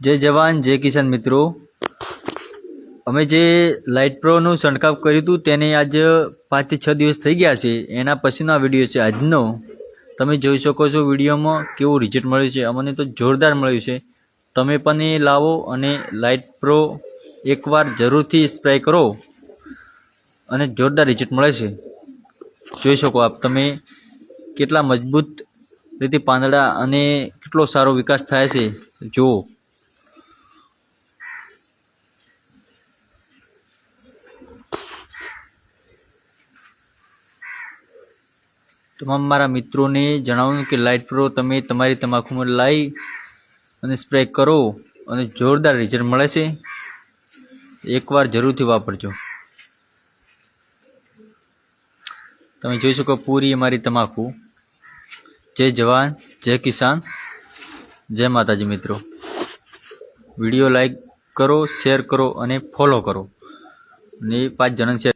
जय जवान जय किसान मित्रों, અમે જે લાઇટ પ્રોનું છંટકાવ કર્યું હતું તેને આજ 5 થી 6 દિવસ થઈ ગયા છે। એના પછીનો આ વિડીયો છે આજનો। તમે જોઈ શકો છો વિડીયોમાં કેવું રિઝલ્ટ મળ્યું છે। અમને તો જોરદાર મળ્યું છે। તમે પણ એ લાવો અને લાઇટ પ્રો એકવાર જરૂરથી સ્પ્રે કરો અને જોરદાર રિઝલ્ટ મળે છે। જોઈ શકો આપ તમે કેટલા મજબૂત રીતે પાંદડા અને કેટલો સારો વિકાસ થાય છે જુઓ। તમામ મારા મિત્રોને જણાવું કે લાઇટ પ્રો તમે તમારી તમાકુમાં લાવી અને સ્પ્રે કરો અને જોરદાર રિઝલ્ટ મળે છે। એકવાર જરૂરથી વાપરજો। તમે જોઈ શકો પૂરી અમારી તમાકુ। જય જવાન જય કિસાન જય માતાજી। મિત્રો વિડીયો લાઈક કરો, શેર કરો અને ફોલો કરો અને 5 જણાને શેર